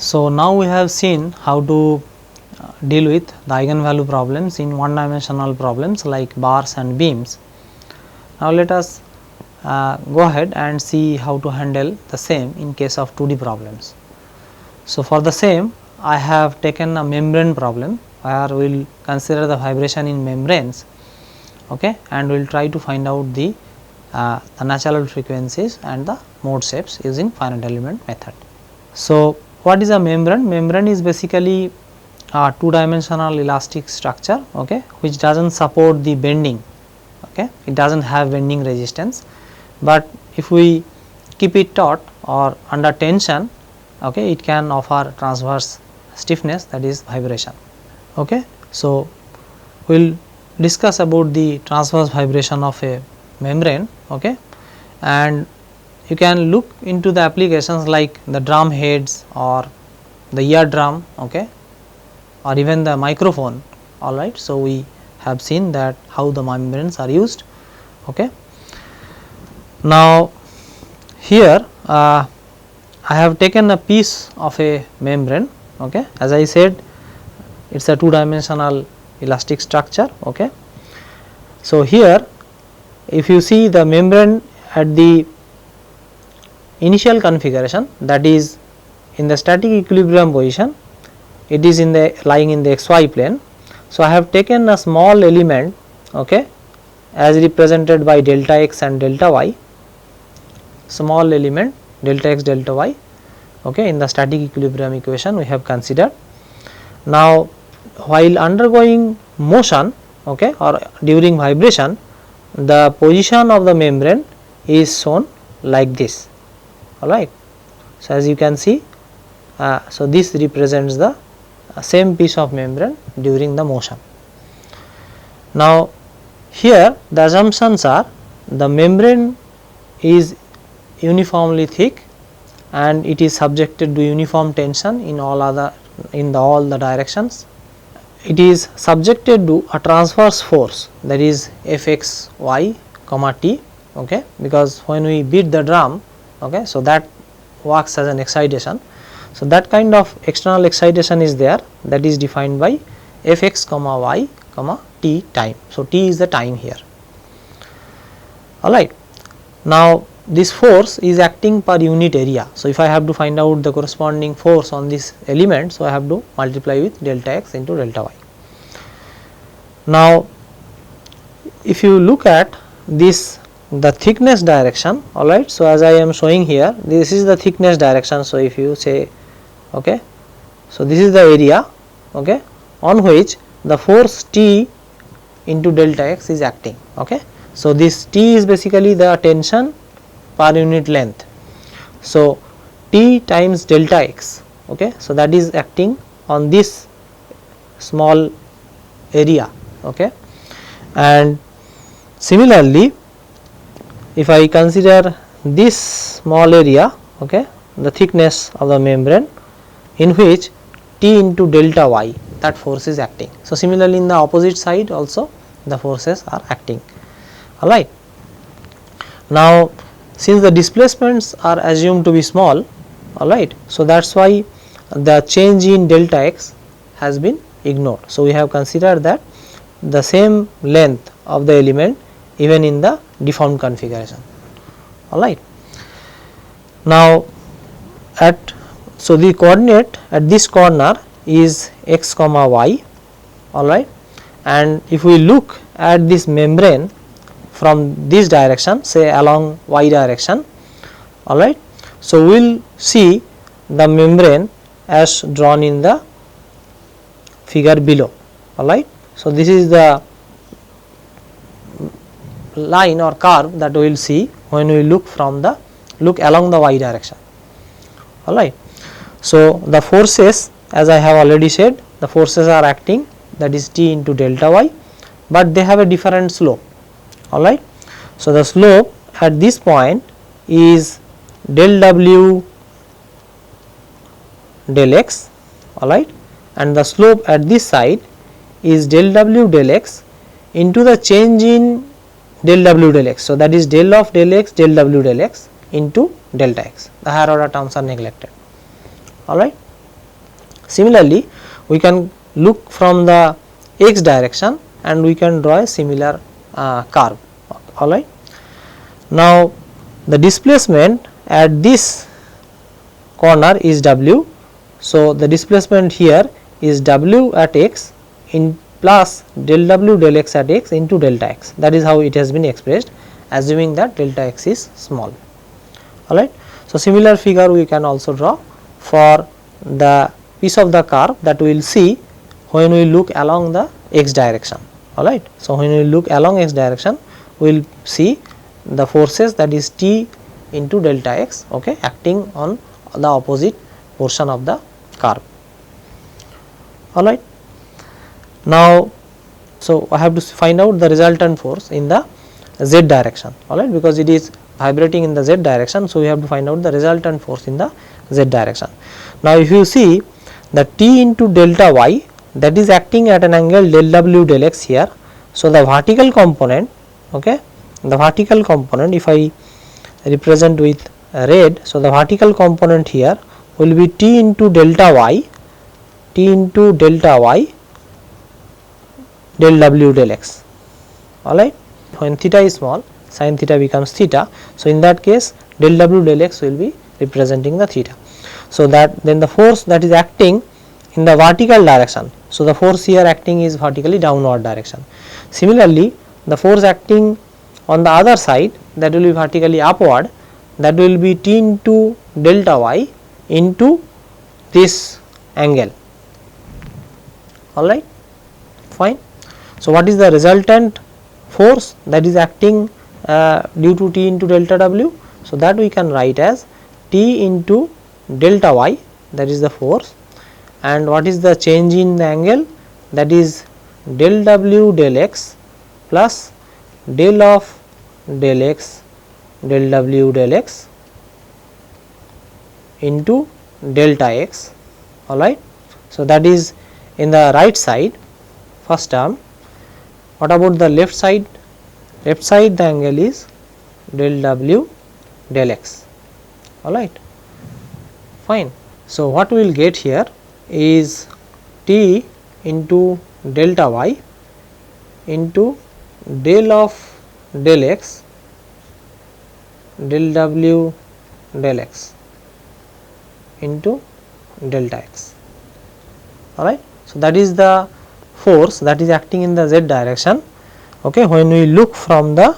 So, now we have seen how to deal with the eigenvalue problems in one dimensional problems like bars and beams. Now, let us go ahead and see how to handle the same in case of 2D problems. So, for the same I have taken a membrane problem where we will consider the vibration in membranes, okay, and we will try to find out the natural frequencies and the mode shapes using finite element method. So, what is a membrane? Membrane is basically a 2-dimensional elastic structure, okay, which does not support the bending, okay, it does not have bending resistance, but if we keep it taut or under tension, okay, it can offer transverse stiffness, that is vibration. Okay. So, we will discuss about the transverse vibration of a membrane, okay, and you can look into the applications like the drum heads or the ear drum, okay, or even the microphone, alright. So, we have seen that how the membranes are used. Okay. Now, here I have taken a piece of a membrane, okay. As I said, it is a 2-dimensional elastic structure, okay. So, here if you see the membrane at the initial configuration, that is in the static equilibrium position, it is in the lying in the xy plane. So, I have taken a small element, okay, as represented by delta x and delta y, small element delta x delta y, okay, in the static equilibrium equation we have considered. Now, while undergoing motion, okay, or during vibration, the position of the membrane is shown like this, alright. So, as you can see, so this represents the same piece of membrane during the motion. Now, here the assumptions are the membrane is uniformly thick and it is subjected to uniform tension in all the directions. It is subjected to a transverse force, that is Fx y comma t, okay, because when we beat the drum, okay, so that works as an excitation. So, that kind of external excitation is there, that is defined by Fx comma y comma t time. So, t is the time here, alright. Now, this force is acting per unit area. So, if I have to find out the corresponding force on this element, so I have to multiply with delta x into delta y. Now, if you look at this the thickness direction, alright. So, as I am showing here, this is the thickness direction. So, if you say, okay, so this is the area, okay, on which the force T into delta x is acting, okay. So, this T is basically the tension per unit length. So, T times delta x, okay, so that is acting on this small area, okay. And similarly, if I consider this small area, okay, the thickness of the membrane in which T into delta y, that force is acting. So, similarly, in the opposite side also the forces are acting, alright. Now, since the displacements are assumed to be small, alright, so that is why the change in delta x has been ignored. So, we have considered that the same length of the element even in the deformed configuration, alright. Now, so the coordinate at this corner is x comma y, alright, and if we look at this membrane from this direction, say along y direction, alright. So, we will see the membrane as drawn in the figure below, alright. So, this is the line or curve that we will see when we look along the y direction, alright. So, the forces, as I have already said, the forces are acting, that is T into delta y, but they have a different slope, alright. So, the slope at this point is del w del x, alright, and the slope at this side is del w del x into the change in del w del x. So, that is del of del x del w del x into delta x, the higher order terms are neglected, alright. Similarly, we can look from the x direction and we can draw a similar curve, alright. Now, the displacement at this corner is w. So, the displacement here is w at x in plus del w del x at x into delta x, that is how it has been expressed, assuming that delta x is small, alright. So, similar figure we can also draw for the piece of the curve that we will see when we look along the x direction, alright. So, when we look along x direction we will see the forces, that is T into delta x, okay, acting on the opposite portion of the curve, alright. Now, so I have to find out the resultant force in the z direction, alright, because it is vibrating in the z direction. So, we have to find out the resultant force in the z direction. Now, if you see the T into delta y, that is acting at an angle del w del x here. So, the vertical component, okay, the vertical component, if I represent with red, so the vertical component here will be T into delta y, T into delta y del w del x, alright. When theta is small, sin theta becomes theta. So, in that case del w del x will be representing the theta. So, that then the force that is acting in the vertical direction. So, the force here acting is vertically downward direction. Similarly, the force acting on the other side, that will be vertically upward, that will be T into delta y into this angle, alright, fine. So, what is the resultant force that is acting due to T into delta w? So, that we can write as T into delta y, that is the force, and what is the change in the angle, that is del w del x plus del of del x del w del x into delta x, alright. So, that is in the right side first term. What about the left side? Left side the angle is del w del x, alright, fine. So, what we will get here is T into delta y into del of del x del w del x into delta x, alright. So, that is the force that is acting in the z direction, okay, when we look from the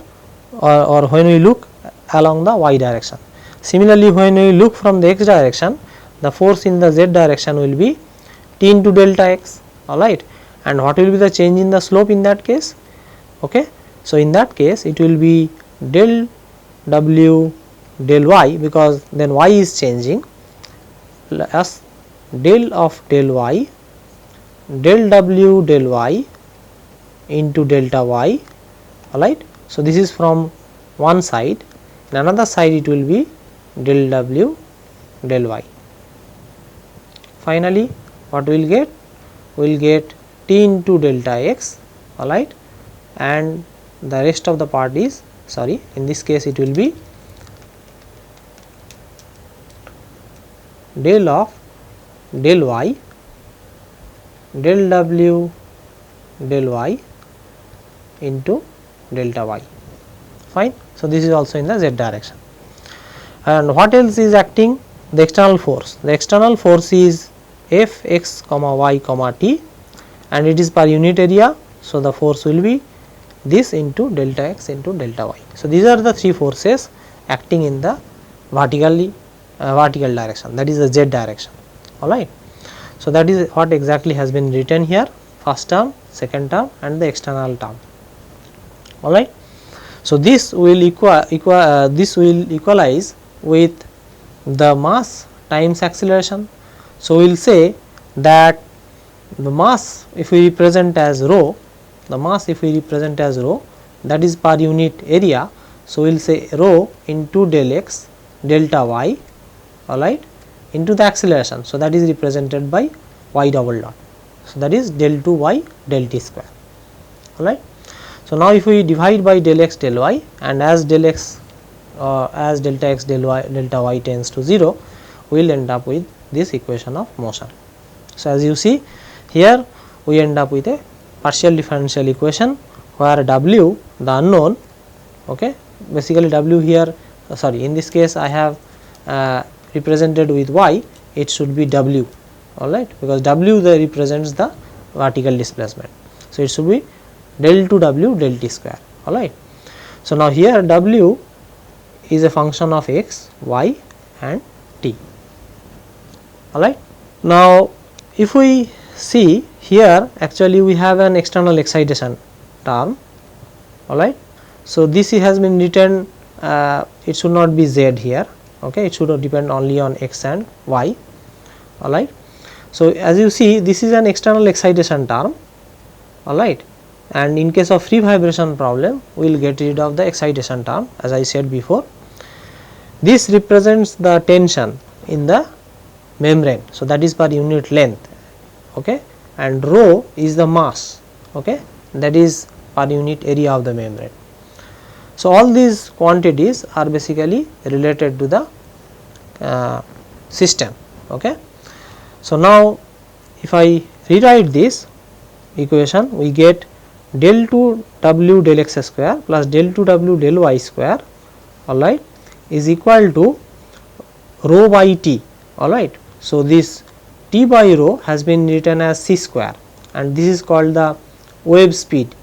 or when we look along the y direction. Similarly, when we look from the x direction, the force in the z direction will be T into delta x, alright, and what will be the change in the slope in that case, okay. So, in that case it will be del w del y, because then y is changing, plus del of del y del w del y into delta y, alright. So, this is from one side, in another side it will be del w del y. Finally, what we will get? We will get T into delta x, alright, and the rest of the part is, sorry, in this case it will be del of del y del w del y into delta y, fine. So, this is also in the z direction. And what else is acting? The external force. The external force is F x comma y comma t, and it is per unit area. So, the force will be this into delta x into delta y. So, these are the three forces acting in the vertical direction, that is the z direction, alright. So, that is what exactly has been written here, first term, second term and the external term, alright. So, this will equalize with the mass times acceleration. So, we will say that the mass, if we represent as rho, the mass if we represent as rho, that is per unit area. So, we will say rho into del x delta y, alright, into the acceleration. So, that is represented by y double dot. So, that is del 2 y del t square, alright. So, now if we divide by del x del y, and as del x as delta x del y delta y tends to 0, we will end up with this equation of motion, So, as you see here we end up with a partial differential equation where W, the unknown, okay, basically W here sorry, in this case I have represented with y, it should be W, alright, because W there represents the vertical displacement. So, it should be del 2 W del t square, alright. So, now here W is a function of x, y and t, alright. Now, if we see here actually we have an external excitation term, alright. So, this has been written it should not be z here, okay, it should depend only on x and y, alright. So, as you see this is an external excitation term, alright, and in case of free vibration problem we will get rid of the excitation term as I said before. This represents the tension in the membrane, so that is per unit length, okay, and rho is the mass, okay, that is per unit area of the membrane. So, all these quantities are basically related to the system, okay. So, now if I rewrite this equation we get del 2 W del x square plus del 2 W del y square, alright, is equal to rho by t, alright. So, this t by rho has been written as c square and this is called the wave speed,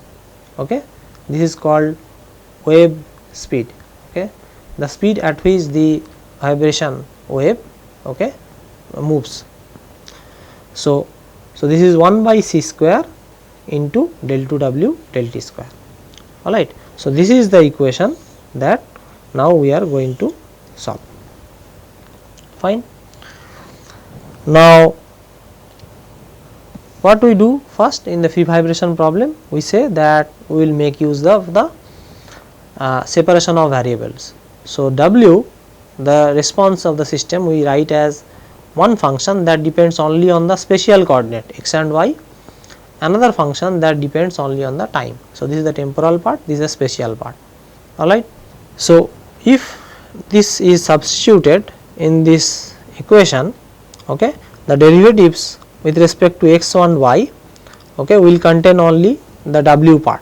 okay, this is called wave speed, okay, the speed at which the vibration wave, okay, moves. So, this is 1 by c square into del 2 W del t square, alright. So, this is the equation that now we are going to solve, fine. Now, what we do first in the free vibration problem, we say that we will make use of the separation of variables. So, W, the response of the system, we write as one function that depends only on the spatial coordinate x and y, another function that depends only on the time. So, this is the temporal part, this is the spatial part, alright. So, if this is substituted in this equation, okay, the derivatives with respect to x and y, okay, will contain only the W part,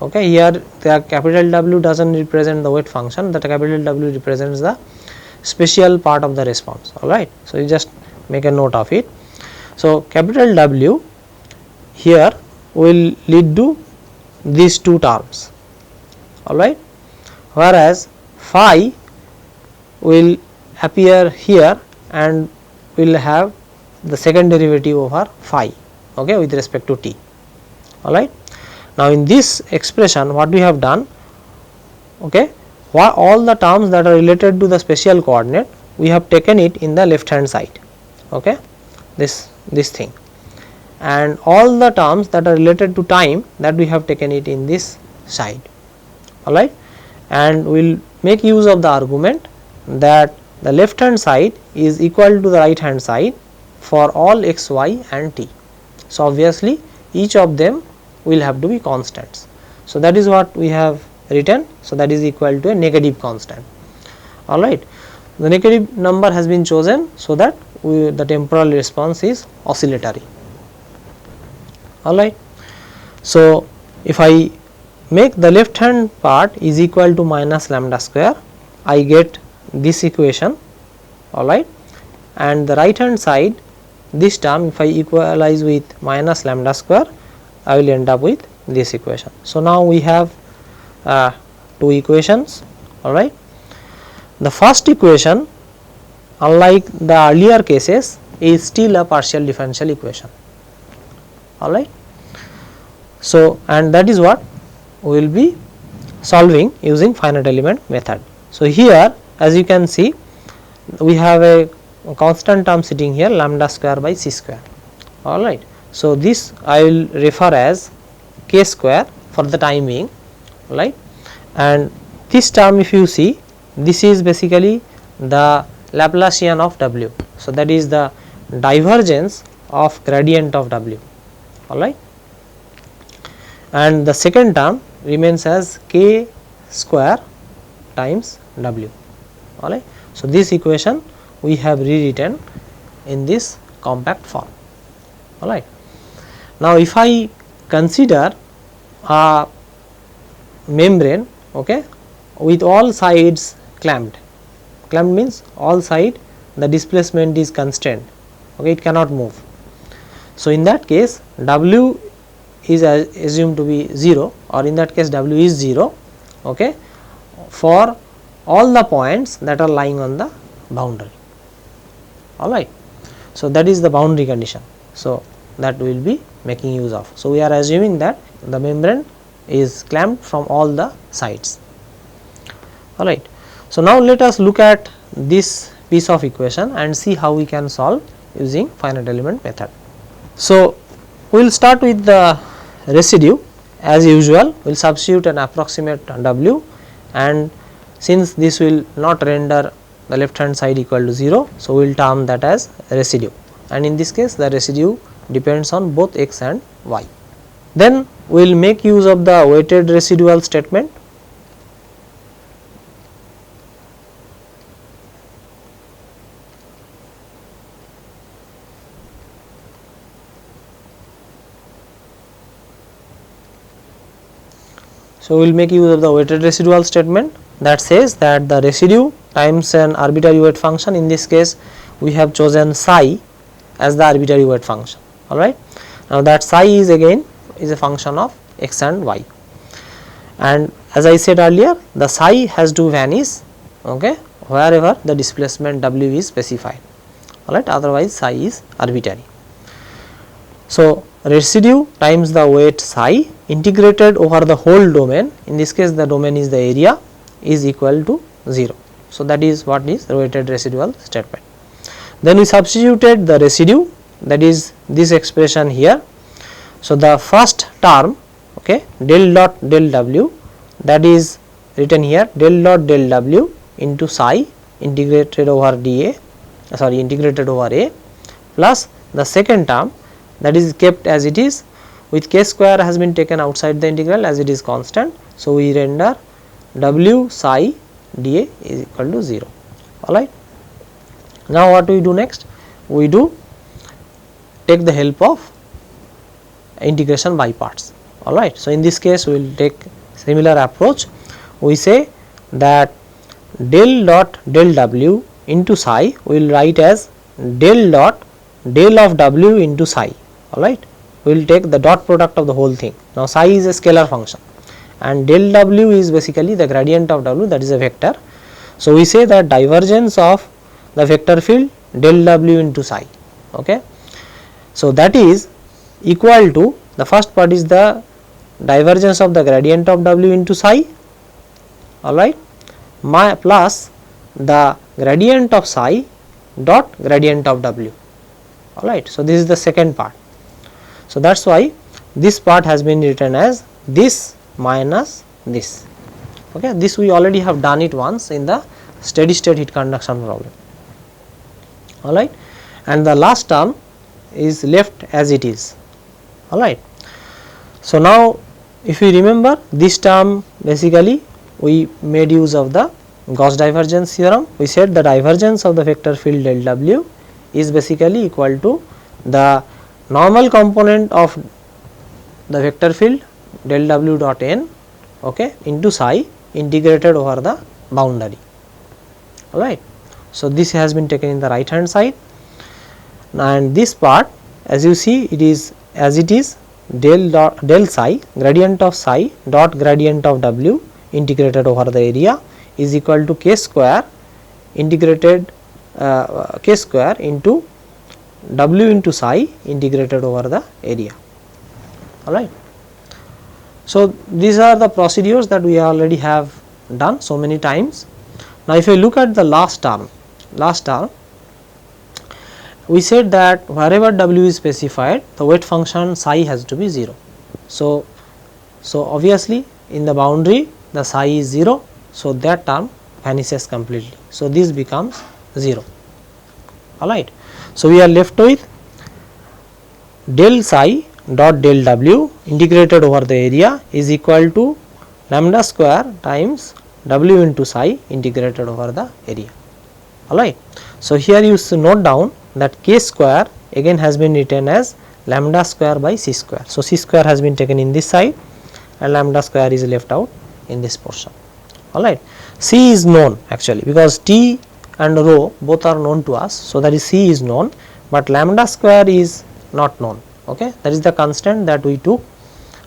okay. Here the capital W does not represent the weight function, the capital W represents the spatial part of the response, alright. So, you just make a note of it. So, capital W here will lead to these two terms, alright, whereas phi will appear here and will have the second derivative over phi, okay, with respect to t, alright. Now, in this expression what we have done, okay, all the terms that are related to the spatial coordinate we have taken it in the left hand side, okay, this thing, and all the terms that are related to time that we have taken it in this side, alright, and we will make use of the argument that the left hand side is equal to the right hand side for all x, y and t. So, obviously each of them will have to be constants. So, that is what we have written. So, that is equal to a negative constant, alright. The negative number has been chosen so that the temporal response is oscillatory, alright. So, if I make the left hand part is equal to minus lambda square, I get this equation, alright, and the right hand side this term if I equalize with minus lambda square I will end up with this equation. So, now we have two equations, alright. The first equation, unlike the earlier cases, is still a partial differential equation, alright. So, and that is what we will be solving using finite element method. So, here as you can see we have a constant term sitting here lambda square by c square, alright. So, this I will refer as k square for the time being, right, and this term if you see this is basically the Laplacian of W. So, that is the divergence of gradient of W, alright, and the second term remains as k square times W, alright. So, this equation we have rewritten in this compact form, alright. Now if I consider a membrane, okay, with all sides clamped means all side the displacement is constrained, okay, it cannot move. So in that case W is assumed to be 0, or in that case W is 0, okay, for all the points that are lying on the boundary, alright. So that is the boundary condition, so that we will be making use of. So we are assuming that the membrane is clamped from all the sides, alright. So now let us look at this piece of equation and see how we can solve using finite element method. So we will start with the residue. As usual we will substitute an approximate W, and since this will not render the left hand side equal to 0, so we will term that as residue, and in this case the residue depends on both x and y. Then we will make use of the weighted residual statement. So we will make use of the weighted residual statement that says that the residue times an arbitrary weight function. In this case we have chosen psi as the arbitrary weight function, alright. Now that psi is again is a function of x and y, and as I said earlier the psi has to vanish, okay, wherever the displacement W is specified, alright, otherwise psi is arbitrary. So residue times the weight psi integrated over the whole domain, in this case the domain is the area, is equal to 0. So that is what is the weighted residual statement. Then we substituted the residue, that is this expression here. So the first term, okay, del dot del W, that is written here del dot del W into psi integrated over integrated over A, plus the second term that is kept as it is, with k square has been taken outside the integral as it is constant. So we render W psi dA is equal to 0, alright. Now what we do next? We do take the help of integration by parts, alright. So in this case we will take similar approach. We say that del dot del W into psi we will write as del dot del of W into psi, alright. We will take the dot product of the whole thing. Now psi is a scalar function and del W is basically the gradient of W, that is a vector. So we say that divergence of the vector field del W into psi, okay. So that is equal to, the first part is the divergence of the gradient of W into psi, alright, plus the gradient of psi dot gradient of W, alright. So this is the second part. So that is why this part has been written as this minus this, okay. This we already have done it once in the steady state heat conduction problem, alright, and the last term is left as it is, alright. So now if you remember this term, basically we made use of the Gauss divergence theorem. We said the divergence of the vector field del W is basically equal to the normal component of the vector field del W dot n, okay, into psi integrated over the boundary, alright. So this has been taken in the right hand side, and this part as you see it is as it is del dot del psi gradient of psi dot gradient of W integrated over the area is equal to k square integrated k square into W into psi integrated over the area, alright. So these are the procedures that we already have done so many times. Now if you look at the last term we said that wherever W is specified the weight function psi has to be 0. So obviously in the boundary the psi is 0, so that term vanishes completely. So this becomes 0, alright. So we are left with del psi dot del W integrated over the area is equal to lambda square times W into psi integrated over the area, alright. So here you note down that k square again has been written as lambda square by c square. So, c square has been taken in this side and lambda square is left out in this portion. Alright. C is known actually, because T and rho both are known to us. So, that is C is known, but lambda square is not known. Okay. That is the constant that we took,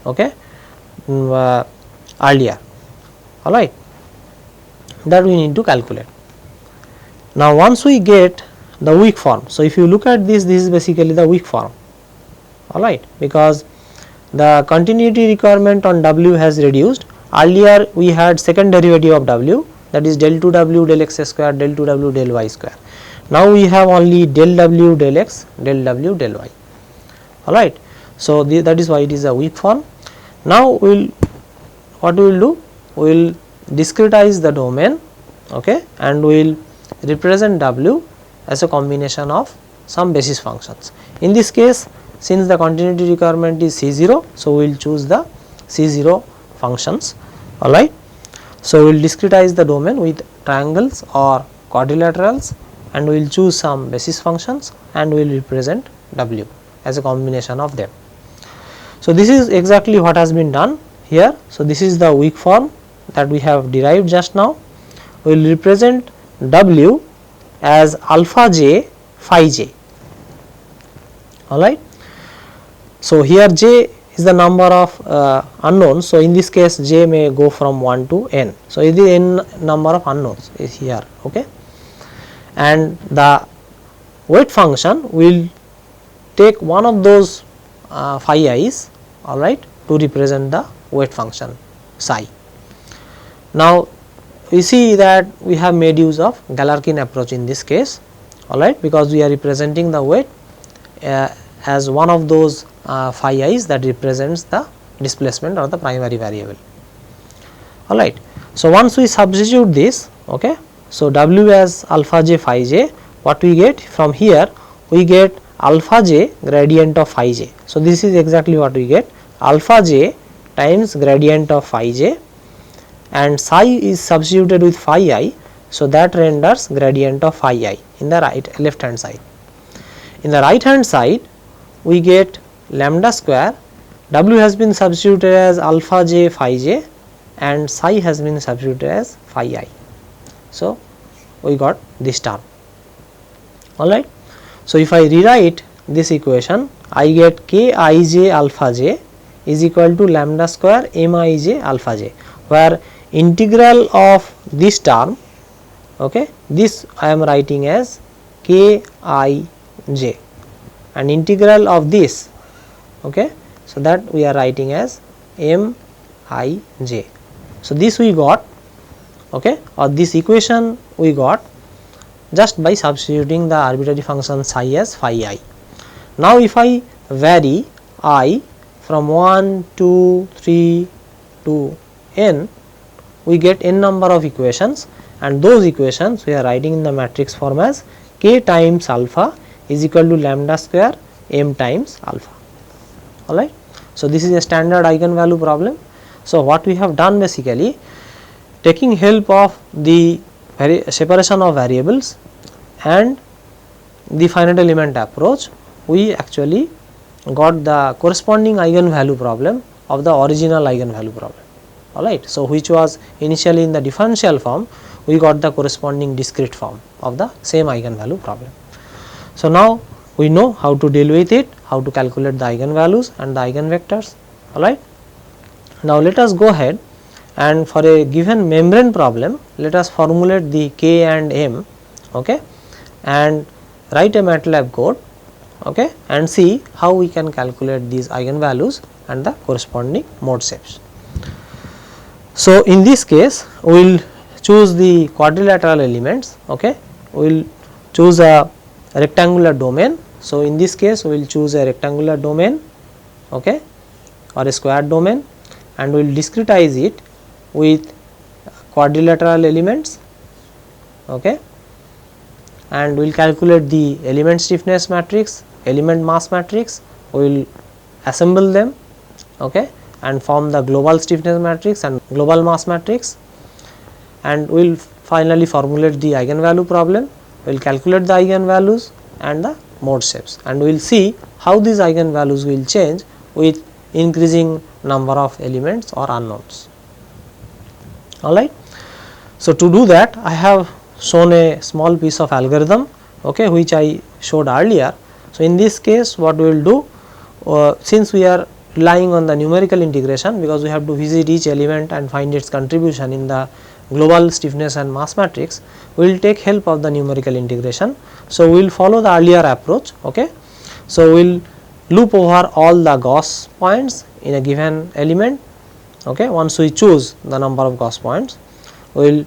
okay, earlier. Alright, that we need to calculate. Now, once we get the weak form, so if you look at this, this is basically the weak form, alright, because the continuity requirement on W has reduced. Earlier we had second derivative of W, that is del 2 W del x square del 2 W del y square. Now we have only del W del x del W del y, alright. So, that is why it is a weak form. Now, what we will do? We will discretize the domain, okay, and we will represent W as a combination of some basis functions. In this case, since the continuity requirement is C0, so we will choose the C0 functions, alright. So, we will discretize the domain with triangles or quadrilaterals and we will choose some basis functions and we will represent W as a combination of them. So, this is exactly what has been done here. So, this is the weak form that we have derived just now. We will represent W as alpha j phi j, alright. So, here j is the number of unknowns. So, in this case j may go from 1 to n. So, it is n number of unknowns is here, okay, and the weight function will take one of those phi i's, alright, to represent the weight function psi. Now, we see that we have made use of Galerkin approach in this case, alright, because we are representing the weight as one of those phi i's that represents the displacement or the primary variable, alright. So, once we substitute this, okay, so W as alpha j phi j, what we get from here? We get alpha j gradient of phi j. So, this is exactly what we get, alpha j times gradient of phi j, and psi is substituted with phi I. So, that renders gradient of phi I in the left hand side. In the right hand side we get lambda square, W has been substituted as alpha j phi j and psi has been substituted as phi I. So, we got this term, alright. So, if I rewrite this equation, I get k I j alpha j is equal to lambda square m I j alpha j, where integral of this term, okay, this I am writing as k I j, and integral of this, okay, so that we are writing as m I j. So, this we got, okay, or this equation we got just by substituting the arbitrary function psi as phi I. Now, if I vary I from 1, 2, 3 to n, we get n number of equations, and those equations we are writing in the matrix form as k times alpha is equal to lambda square m times alpha, alright. So, this is a standard eigenvalue problem. So, what we have done basically, taking help of the separation of variables and the finite element approach, we actually got the corresponding eigenvalue problem of the original eigenvalue problem, alright. So, which was initially in the differential form, we got the corresponding discrete form of the same eigenvalue problem. So, now we know how to deal with it, how to calculate the eigenvalues and the eigenvectors, alright. Now, let us go ahead and for a given membrane problem, let us formulate the k and m, okay, and write a MATLAB code, okay, and see how we can calculate these eigenvalues and the corresponding mode shapes. So, in this case we will choose the quadrilateral elements, okay, we will choose a rectangular domain. So, in this case we will choose a rectangular domain, okay, or a square domain, and we will discretize it with quadrilateral elements, okay, and we will calculate the element stiffness matrix, element mass matrix, we will assemble them, okay, and form the global stiffness matrix and global mass matrix, and we will finally formulate the eigenvalue problem. We will calculate the eigenvalues and the mode shapes, and we will see how these eigenvalues will change with increasing number of elements or unknowns. Alright. So, to do that I have shown a small piece of algorithm, okay, which I showed earlier. So, in this case what we will do, since we are relying on the numerical integration, because we have to visit each element and find its contribution in the global stiffness and mass matrix, we will take help of the numerical integration. So, we will follow the earlier approach. Okay. So, we will loop over all the Gauss points in a given element. Okay. Once we choose the number of Gauss points, we will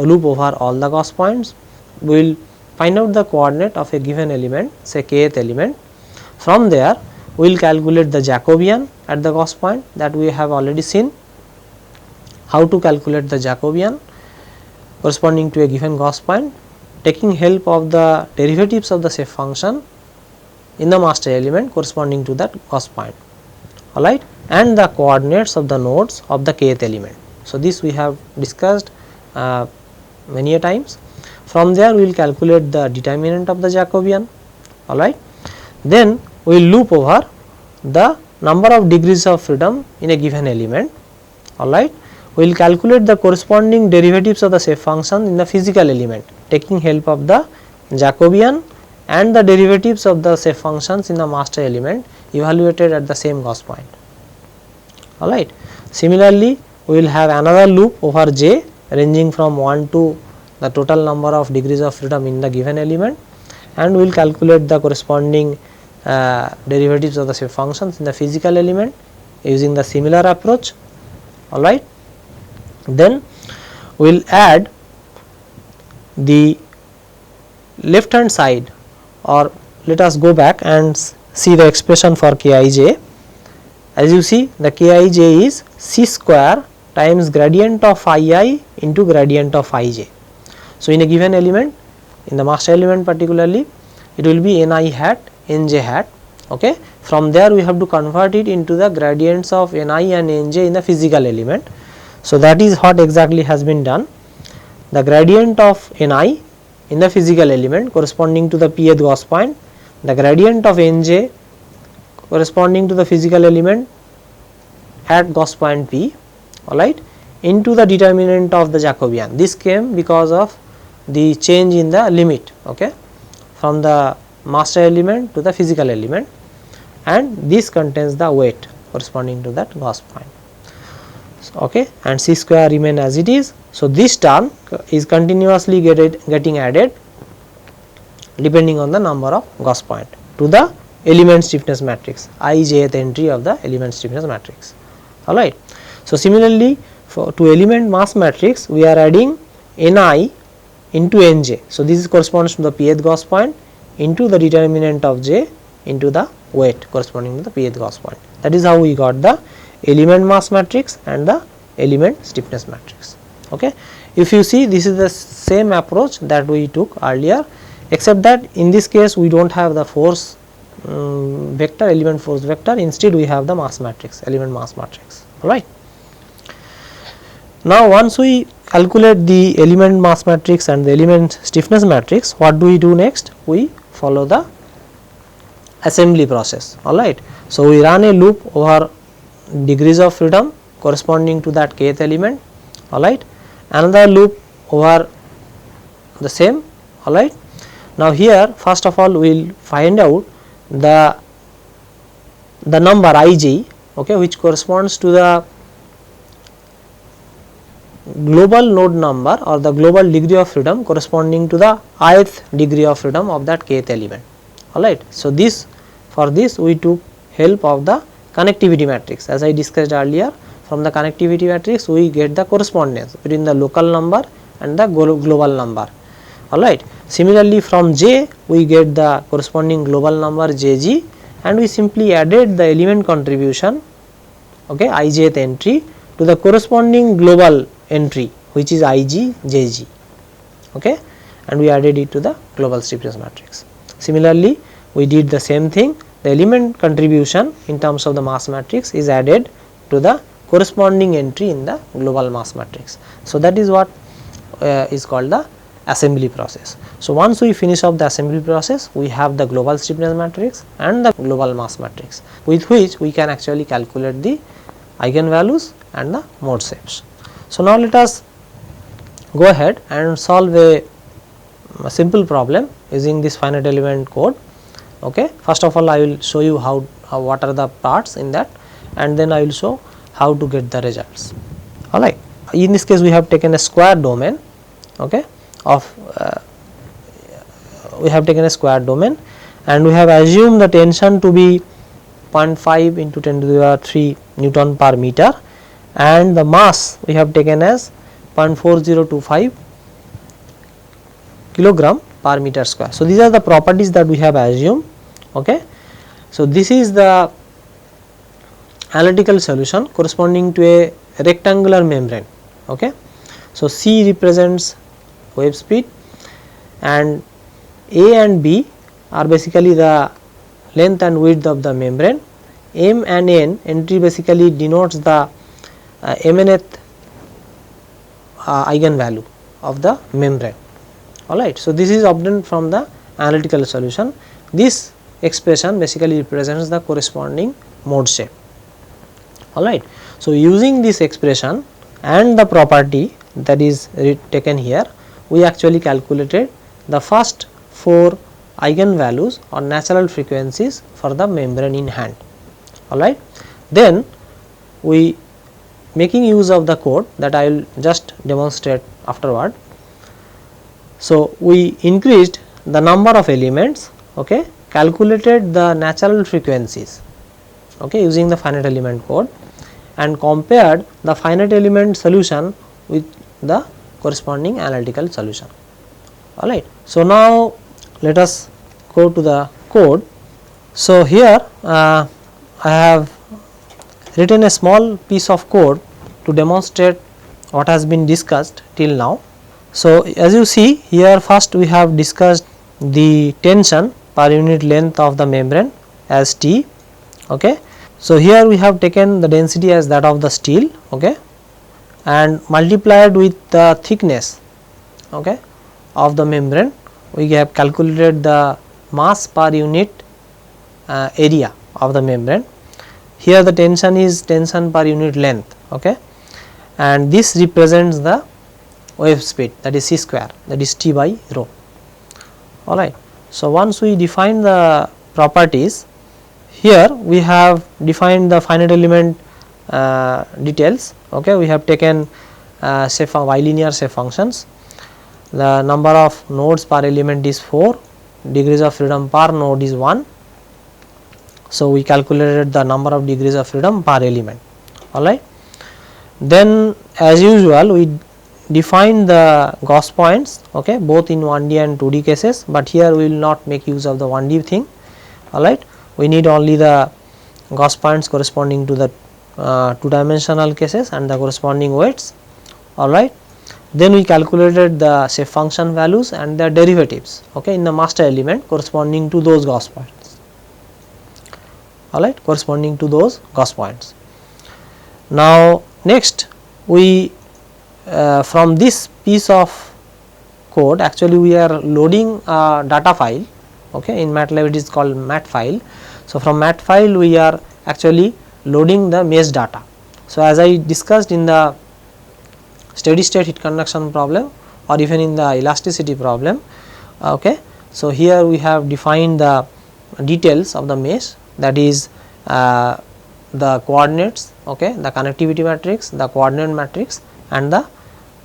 loop over all the Gauss points, we will find out the coordinate of a given element, say kth element. From there we will calculate the Jacobian at the Gauss point, that we have already seen how to calculate the Jacobian corresponding to a given Gauss point, taking help of the derivatives of the shape function in the master element corresponding to that Gauss point, alright, and the coordinates of the nodes of the kth element. So, this we have discussed many a times. From there we will calculate the determinant of the Jacobian, alright. Then we will loop over the number of degrees of freedom in a given element, alright. We will calculate the corresponding derivatives of the shape function in the physical element, taking help of the Jacobian and the derivatives of the shape functions in the master element evaluated at the same Gauss point, alright. Similarly, we will have another loop over J ranging from 1 to the total number of degrees of freedom in the given element, and we will calculate the corresponding derivatives of the shape functions in the physical element using the similar approach, alright. Then we will add the left hand side, or let us go back and see the expression for Kij. As you see, the Kij is C square times gradient of Ii into gradient of Ij. So, in a given element, in the master element particularly, it will be Ni hat Nj hat. Okay. From there we have to convert it into the gradients of Ni and Nj in the physical element. So, that is what exactly has been done. The gradient of Ni in the physical element corresponding to the pth Gauss point, the gradient of Nj corresponding to the physical element at Gauss point P, alright, into the determinant of the Jacobian. This came because of the change in the limit, okay, from the master element to the physical element, and this contains the weight corresponding to that Gauss point. So, okay, and C square remain as it is. So, this term is continuously getting added depending on the number of Gauss point to the element stiffness matrix, ijth entry of the element stiffness matrix, alright. So, similarly to element mass matrix we are adding Ni into Nj. So, this corresponds to the pth Gauss point into the determinant of J into the weight corresponding to the pth Gauss point. That is how we got the element mass matrix and the element stiffness matrix. Okay. If you see, this is the same approach that we took earlier, except that in this case we do not have the force vector, element force vector, instead we have the mass matrix, element mass matrix, alright. Now, once we calculate the element mass matrix and the element stiffness matrix, what do we do next? We follow the assembly process, alright. So, we run a loop over degrees of freedom corresponding to that kth element, alright, another loop over the same, alright. Now, here first of all we will find out the number Ij, okay, which corresponds to the global node number or the global degree of freedom corresponding to the ith degree of freedom of that kth element, alright. So, this for this we took help of the connectivity matrix. As I discussed earlier, from the connectivity matrix we get the correspondence between the local number and the global number, alright. Similarly, from J we get the corresponding global number Jg, and we simply added the element contribution, okay, ijth entry to the corresponding global entry which is Ig Jg, okay, and we added it to the global stiffness matrix. Similarly, we did the same thing, the element contribution in terms of the mass matrix is added to the corresponding entry in the global mass matrix. So, that is what is called the assembly process. So, once we finish off the assembly process, we have the global stiffness matrix and the global mass matrix, with which we can actually calculate the eigenvalues and the mode shapes. So, now let us go ahead and solve a simple problem using this finite element code. Okay. First of all, I will show you how what are the parts in that, and then I will show how to get the results. Alright. In this case, we have taken a square domain, okay, of we have taken a square domain, and we have assumed the tension to be 0.5 into 10 to the power 3 Newton per meter, and the mass we have taken as 0.4025 kilogram per meter square. So, these are the properties that we have assumed. Okay. So, this is the analytical solution corresponding to a rectangular membrane. Okay. So, C represents wave speed, and A and B are basically the length and width of the membrane. M and N entry basically denotes the mnth eigenvalue of the membrane. Alright. So, this is obtained from the analytical solution. This expression basically represents the corresponding mode shape. Alright. So, using this expression and the property that is taken here, we actually calculated the first 4 eigenvalues or natural frequencies for the membrane in hand. Alright. Then we, making use of the code that I will just demonstrate afterward. So, we increased the number of elements, okay, calculated the natural frequencies, okay, using the finite element code, and compared the finite element solution with the corresponding analytical solution. Alright. So, now let us go to the code. So, here I have written a small piece of code to demonstrate what has been discussed till now. So, as you see here, first we have discussed the tension per unit length of the membrane as T. Okay. So, here we have taken the density as that of the steel, okay, and multiplied with the thickness, okay, of the membrane. We have calculated the mass per unit area of the membrane. Here the tension is tension per unit length, okay, and this represents the wave speed, that is c square, that is T by rho. Alright. So, once we define the properties, here we have defined the finite element details. Okay. We have taken bilinear shape functions. The number of nodes per element is 4, degrees of freedom per node is 1. So, we calculated the number of degrees of freedom per element. Alright. Then as usual, we define the Gauss points, okay, both in 1D and 2D cases, but here we will not make use of the 1D thing. Alright. We need only the Gauss points corresponding to the 2-dimensional cases and the corresponding weights. Alright. Then we calculated the shape function values and their derivatives, okay, in the master element corresponding to those Gauss points. Alright, corresponding to those Gauss points. Now, next we from this piece of code, actually we are loading a data file, okay, in MATLAB it is called mat file. So, from mat file we are actually loading the mesh data. So, as I discussed in the steady state heat conduction problem or even in the elasticity problem, okay. So, here we have defined the details of the mesh, that is the coordinates, okay, the connectivity matrix, the coordinate matrix and the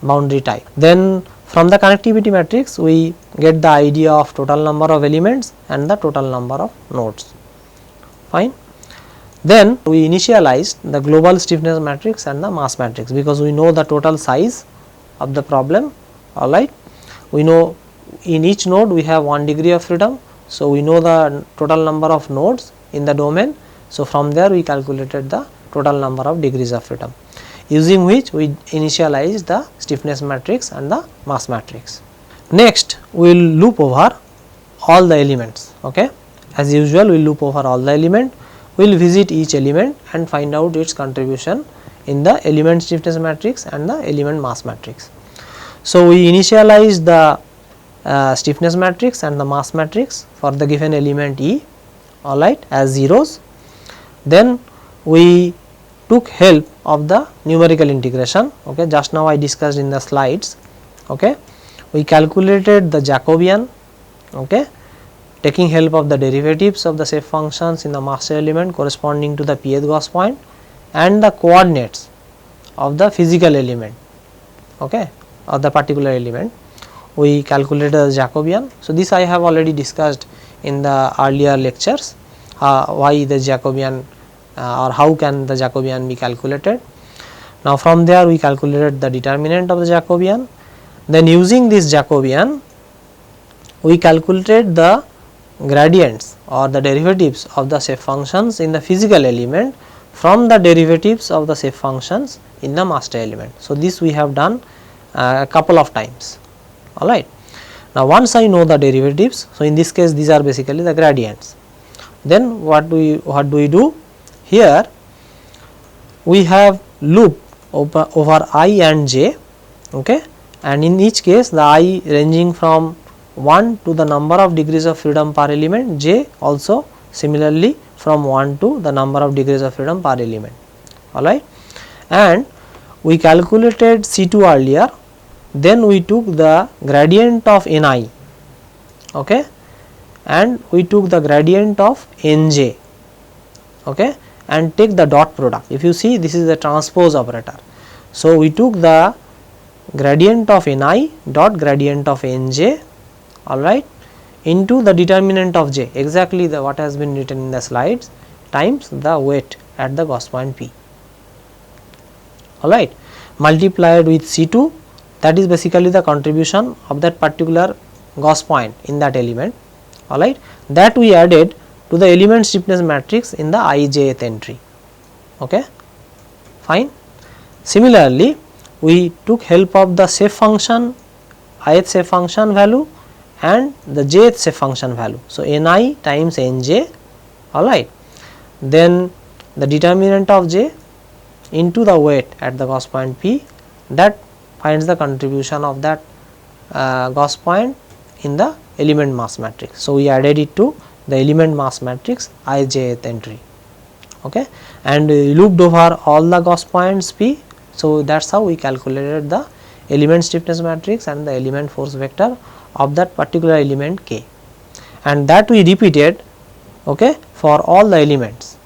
boundary type. Then from the connectivity matrix we get the idea of total number of elements and the total number of nodes. Fine. Then we initialized the global stiffness matrix and the mass matrix, because we know the total size of the problem. Alright. We know in each node we have 1 degree of freedom. So, we know the total number of nodes in the domain. So, from there we calculated the total number of degrees of freedom, using which we initialize the stiffness matrix and the mass matrix. Next we will loop over all the elements, okay. As usual we will loop over all the element, we will visit each element and find out its contribution in the element stiffness matrix and the element mass matrix. So, we initialize the stiffness matrix and the mass matrix for the given element E, alright, as zeros. Then we took help of the numerical integration. Okay, just now I discussed in the slides. Okay, we calculated the Jacobian, okay, taking help of the derivatives of the shape functions in the master element corresponding to the pth Gauss point and the coordinates of the physical element, okay, of the particular element. We calculated the Jacobian. So, this I have already discussed in the earlier lectures, why the Jacobian or how can the Jacobian be calculated. Now, from there we calculated the determinant of the Jacobian. Then using this Jacobian, we calculated the gradients or the derivatives of the shape functions in the physical element from the derivatives of the shape functions in the master element. So, this we have done a couple of times, alright. Now, once I know the derivatives, so in this case these are basically the gradients. Then what do we do? Here we have loop over I and j, okay, and in each case the I ranging from 1 to the number of degrees of freedom per element, j also similarly from 1 to the number of degrees of freedom per element, alright. And we calculated C2 earlier, then we took the gradient of Ni, okay, and we took the gradient of Nj, okay, and take the dot product. If you see, this is the transpose operator. So, we took the gradient of Ni dot gradient of Nj, alright, into the determinant of j, exactly the what has been written in the slides, times the weight at the Gauss point P, alright, multiplied with C2, that is basically the contribution of that particular Gauss point in that element, alright, that we added to the element stiffness matrix in the ijth entry, okay, fine. Similarly, we took help of the shape function, ith shape function value and the jth shape function value. So, Ni times Nj, alright, then the determinant of j into the weight at the Gauss point P, that finds the contribution of that Gauss point in the element mass matrix. So, we added it to the element mass matrix ijth entry, okay, and we looped over all the Gauss points P. So, that is how we calculated the element stiffness matrix and the element force vector of that particular element K, and that we repeated, okay, for all the elements,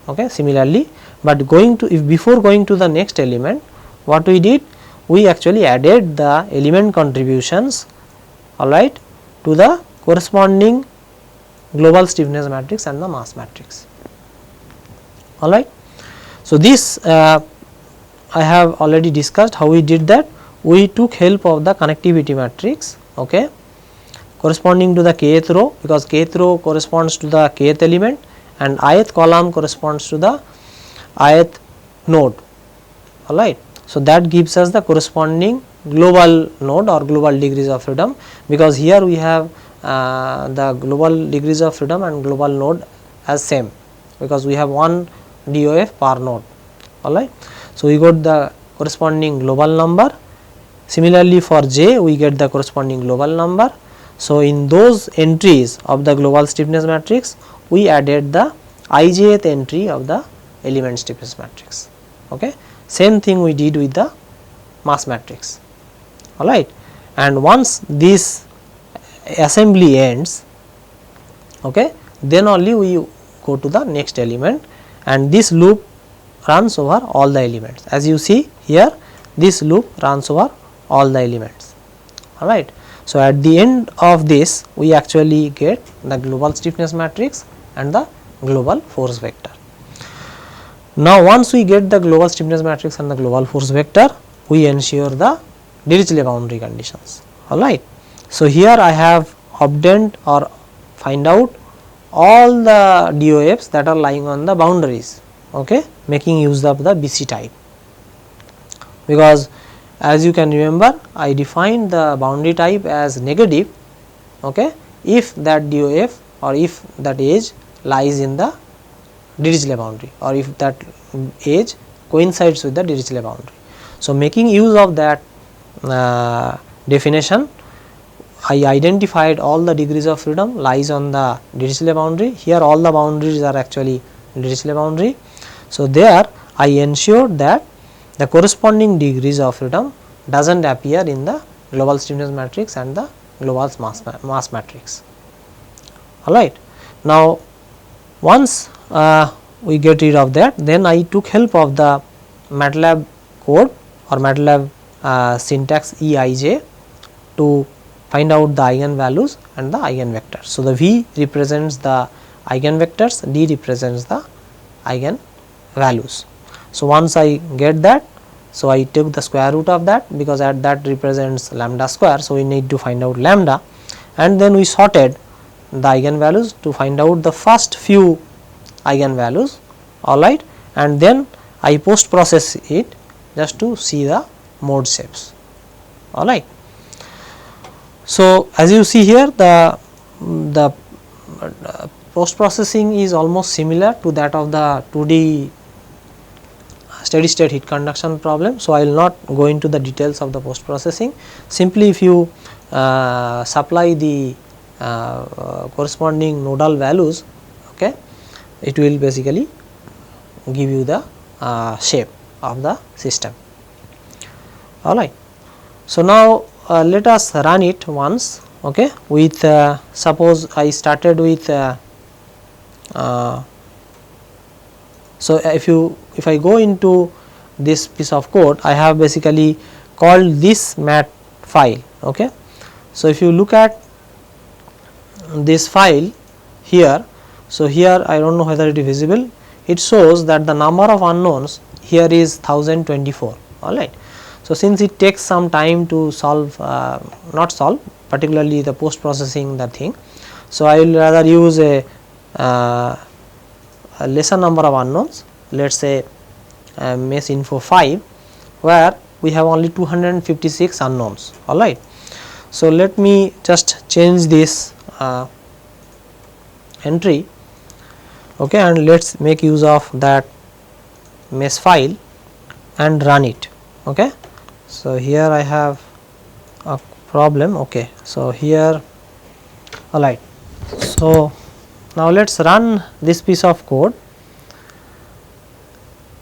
okay, similarly. But going to, if before going to the next element, what we did, we actually added the element contributions, alright, to the corresponding global stiffness matrix and the mass matrix, alright. So, this I have already discussed how we did that. We took help of the connectivity matrix, okay, corresponding to the kth row, because kth row corresponds to the kth element and ith column corresponds to the ith node, alright. So, that gives us the corresponding global node or global degrees of freedom, because here we have the global degrees of freedom and global node as same, because we have one DOF per node, alright. So, we got the corresponding global number. Similarly, for j we get the corresponding global number. So, in those entries of the global stiffness matrix, we added the ijth entry of the element stiffness matrix, okay. Same thing we did with the mass matrix, alright. And once this assembly ends, okay, then only we go to the next element, and this loop runs over all the elements. As you see here, this loop runs over all the elements, alright. So, at the end of this, we actually get the global stiffness matrix and the global force vector. Now, once we get the global stiffness matrix and the global force vector, we ensure the Dirichlet boundary conditions, alright. So, here I have obtained or find out all the DOFs that are lying on the boundaries, okay, making use of the BC type, because as you can remember, I defined the boundary type as negative, okay, if that DOF or if that edge lies in the Dirichlet boundary or if that edge coincides with the Dirichlet boundary. So, making use of that definition, I identified all the degrees of freedom lies on the Dirichlet boundary. Here all the boundaries are actually Dirichlet boundary. So, there I ensured that the corresponding degrees of freedom does not appear in the global stiffness matrix and the global mass matrix. Alright. Now, once we get rid of that, then I took help of the MATLAB code or MATLAB syntax EIJ to find out the eigenvalues and the eigenvectors. So, the V represents the eigenvectors, D represents the eigenvalues. So, once I get that, so I took the square root of that, because that represents lambda square. So, we need to find out lambda, and then we sorted the eigenvalues to find out the first few eigenvalues, alright, and then I post process it just to see the mode shapes, alright. So, as you see here, the post processing is almost similar to that of the 2D steady state heat conduction problem. So, I will not go into the details of the post processing. Simply if you supply the corresponding nodal values, okay, it will basically give you the shape of the system, alright. So, now let us run it once, okay, with suppose I started with so if I go into this piece of code, I have basically called this mat file, okay. So, if you look at this file here, so here I do not know whether it is visible, it shows that the number of unknowns here is 1024, alright. So, since it takes some time to solve, not solve, particularly the post processing the thing. So, I will rather use a lesser number of unknowns, let us say mesh info 5, where we have only 256 unknowns, alright. So, let me just change this entry, okay, and let us make use of that mesh file and run it, okay. So, here I have a problem, okay. So, here, alright. So, now let us run this piece of code,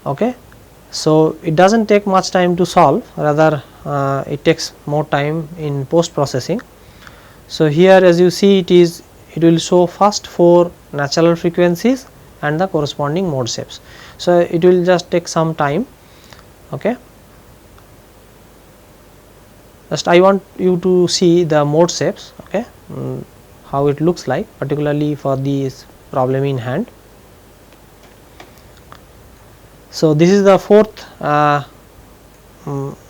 okay. So, it does not take much time to solve, rather it takes more time in post processing. So, here as you see it will show first 4 natural frequencies and the corresponding mode shapes. So, it will just take some time, okay. Just I want you to see the mode shapes, okay, how it looks like, particularly for this problem in hand. So, this is the 4th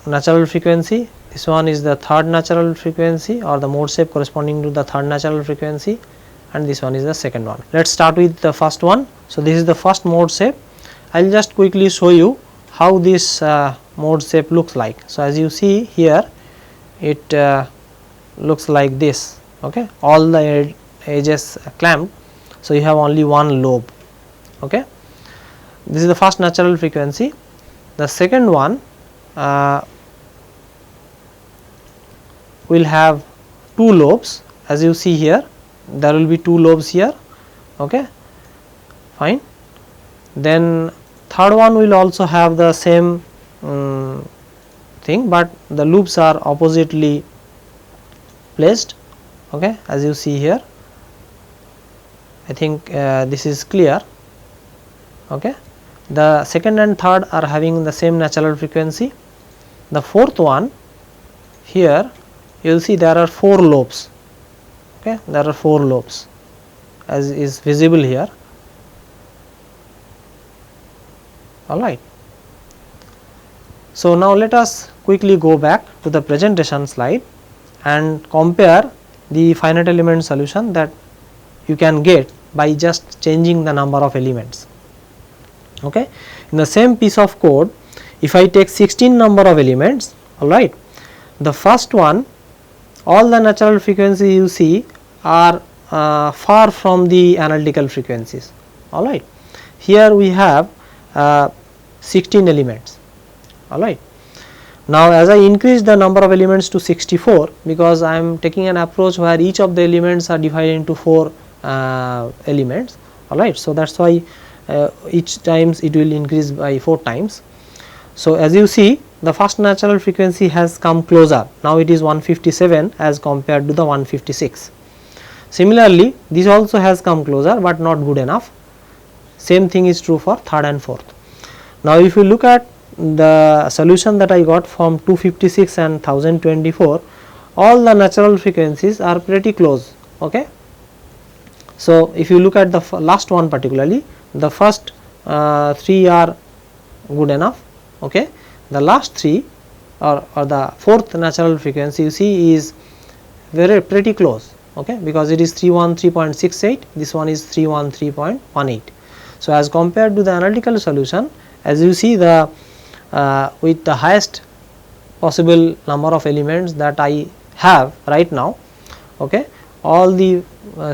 natural frequency, this one is the 3rd natural frequency or the mode shape corresponding to the 3rd natural frequency, and this one is the 2nd one. Let us start with the first one. So, this is the first mode shape. I will just quickly show you how this mode shape looks like. So, as you see here, it looks like this, okay, all the edges clamped. So, you have only one lobe, okay. This is the first natural frequency. The second one will have 2 lobes, as you see here, there will be 2 lobes here, okay, fine. Then third one will also have the same thing, but the loops are oppositely placed, okay, as you see here. I think this is clear, okay. The second and third are having the same natural frequency. The fourth one here, you will see there are 4 lobes, okay, there are 4 lobes as is visible here, alright. So, now let us quickly go back to the presentation slide and compare the finite element solution that you can get by just changing the number of elements, okay. In the same piece of code, if I take 16 number of elements, alright, the first one, all the natural frequencies you see are far from the analytical frequencies, alright. Here we have 16 elements, alright. Now as I increase the number of elements to 64, because I am taking an approach where each of the elements are divided into 4 elements, alright. So that is why each times it will increase by 4 times. So as you see, the first natural frequency has come closer, now it is 157 as compared to the 156. Similarly, this also has come closer, but not good enough. Same thing is true for third and fourth. Now if you look at the solution that I got from 256 and 1024, all the natural frequencies are pretty close. Okay. So if you look at the last one particularly, the first 3 are good enough. Okay. The last 3 or the fourth natural frequency you see is pretty close. Okay, because it is 313.68, this one is 313.18. So as compared to the analytical solution, as you see, the with the highest possible number of elements that I have right now, okay, all the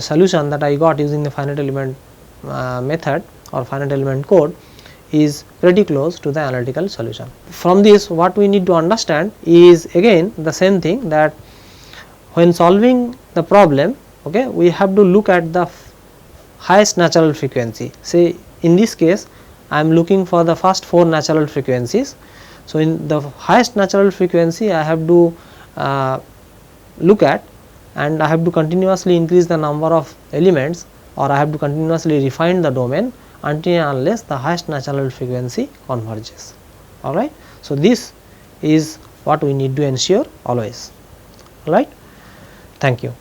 solution that I got using the finite element method or finite element code is pretty close to the analytical solution. From this, what we need to understand is again the same thing, that when solving the problem, okay, we have to look at the highest natural frequency. Say in this case I am looking for the first 4 natural frequencies. So in the highest natural frequency I have to look at, and I have to continuously increase the number of elements, or I have to continuously refine the domain until and unless the highest natural frequency converges. Alright. So this is what we need to ensure always. Alright. Thank you.